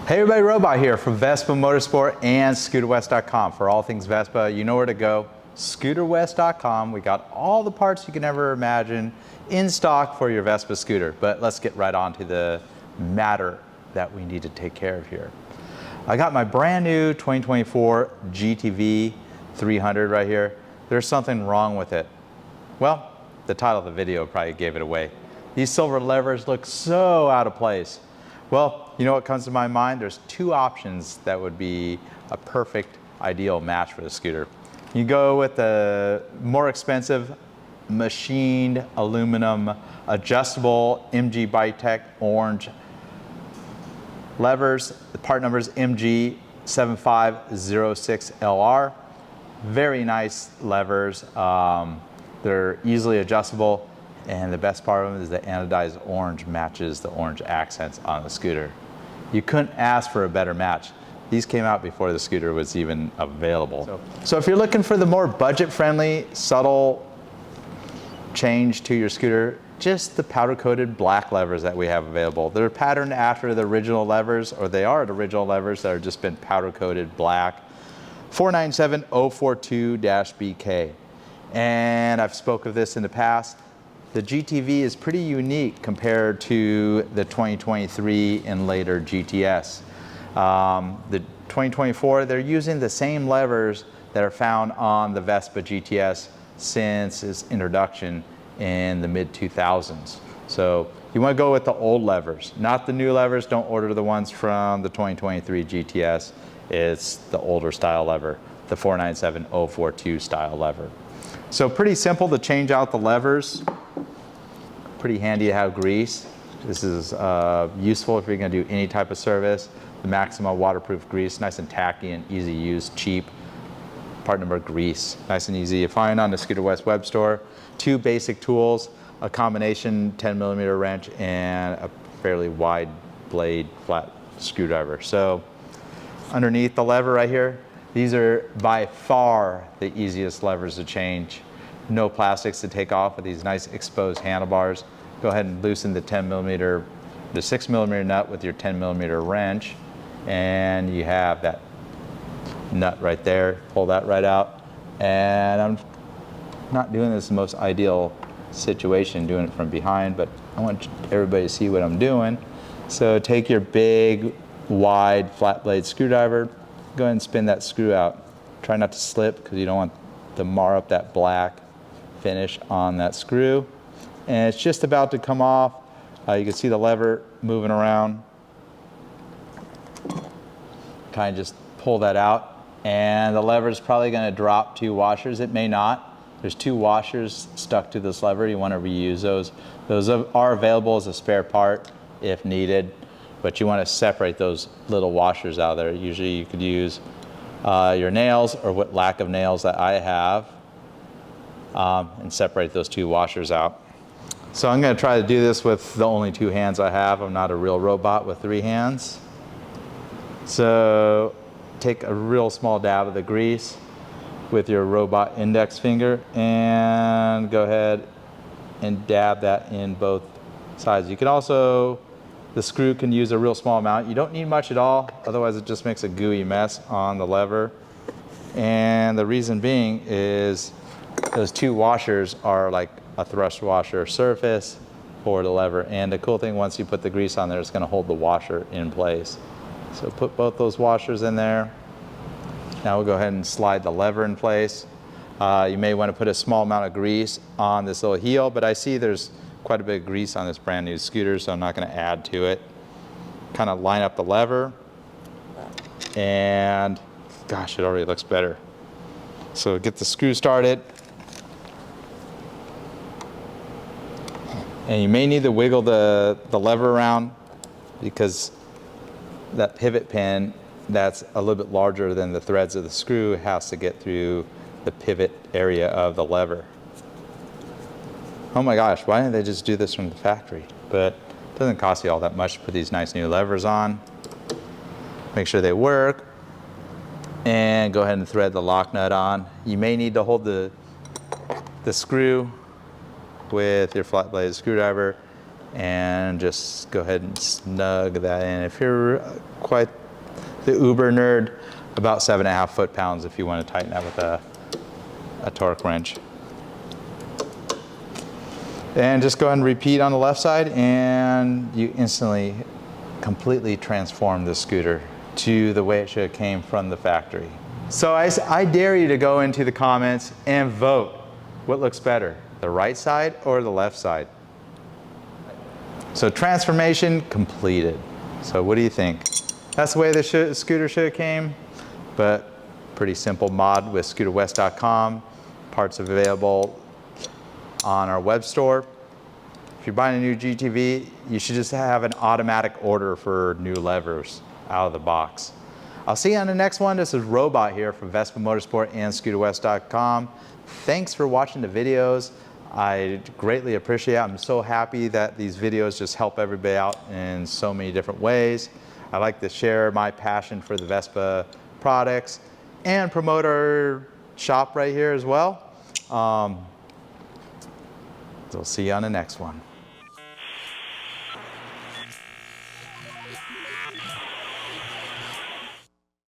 Hey everybody, Robot here from Vespa Motorsport and ScooterWest.com. For all things Vespa, you know where to go. ScooterWest.com. We got all the parts you can ever imagine in stock for your Vespa scooter. But let's get right on to the matter that we need to take care of here. I got my brand new 2024 GTV 300 right here. There's something wrong with it. Well, the title of the video probably gave it away. These silver levers look so out of place. Well, you know what comes to my mind? There's two options that would be a perfect, ideal match for the scooter. You go with the more expensive machined aluminum adjustable MG Bitech orange levers. The part number is MG7506LR. Very nice levers. They're easily adjustable. And the best part of them is the anodized orange matches the orange accents on the scooter. You couldn't ask for a better match. These came out before the scooter was even available. So if you're looking for the more budget-friendly, subtle change to your scooter, just the powder-coated black levers that we have available. They're patterned after the original levers, or they are the original levers that have just been powder-coated black. 497042-BK. And I've spoke of this in the past. The GTV is pretty unique compared to the 2023 and later GTS. The 2024, they're using the same levers that are found on the Vespa GTS since its introduction in the mid-2000s. So you want to go with the old levers, not the new levers. Don't order the ones from the 2023 GTS. It's the older style lever, the 497042 style lever. So pretty simple to change out the levers. Pretty handy to have grease. This is useful if you're going to do any type of service. The Maxima waterproof grease, nice and tacky and easy to use, cheap. Part number grease, nice and easy to find on the Scooter West web store. Two basic tools, a combination 10mm wrench and a fairly wide blade flat screwdriver. So underneath the lever right here, these are by far the easiest levers to change. No plastics to take off with these nice exposed handlebars. Go ahead and loosen the 6mm nut with your 10mm wrench, and you have that nut right there. Pull that right out. And I'm not doing this in the most ideal situation, doing it from behind, but I want everybody to see what I'm doing. So take your big, wide, flat blade screwdriver, go ahead and spin that screw out. Try not to slip because you don't want to mar up that black finish on that screw. And it's just about to come off. You can see the lever moving around. Kind of just pull that out. And the lever is probably going to drop two washers. It may not. There's two washers stuck to this lever. You want to reuse those. Those are available as a spare part if needed. But you want to separate those little washers out of there. Usually you could use your nails or what lack of nails that I have. And separate those two washers out. So I'm going to try to do this with the only two hands I have. I'm not a real robot with three hands. So take a real small dab of the grease with your robot index finger and go ahead and dab that in both sides. You can also, the screw can use a real small amount. You don't need much at all, otherwise it just makes a gooey mess on the lever. And the reason being is those two washers are like a thrust washer surface for the lever. And the cool thing, once you put the grease on there, it's going to hold the washer in place. So put both those washers in there. Now we'll go ahead and slide the lever in place. You may want to put a small amount of grease on this little heel, but I see there's quite a bit of grease on this brand new scooter, so I'm not going to add to it. Kind of line up the lever, and gosh, it already looks better. So get the screw started. And you may need to wiggle the lever around because that pivot pin that's a little bit larger than the threads of the screw has to get through the pivot area of the lever. Oh my gosh, why didn't they just do this from the factory? But it doesn't cost you all that much to put these nice new levers on. Make sure they work. And go ahead and thread the lock nut on. You may need to hold the screw with your flat blade screwdriver and just go ahead and snug that in. If you're quite the uber nerd, about 7.5 foot-pounds if you want to tighten that with a torque wrench. And just go ahead and repeat on the left side, and you instantly completely transform the scooter to the way it should have came from the factory. So I dare you to go into the comments and vote. What looks better, the right side or the left side? So transformation completed. So what do you think? That's the way the scooter should have came, but pretty simple mod with scooterwest.com. Parts available on our web store. If you're buying a new GTV, you should just have an automatic order for new levers out of the box. I'll see you on the next one. This is Robot here from Vespa Motorsport and scooterwest.com. Thanks for watching the videos. I greatly appreciate it. I'm so happy that these videos just help everybody out in so many different ways. I like to share my passion for the Vespa products and promote our shop right here as well. So see you on the next one.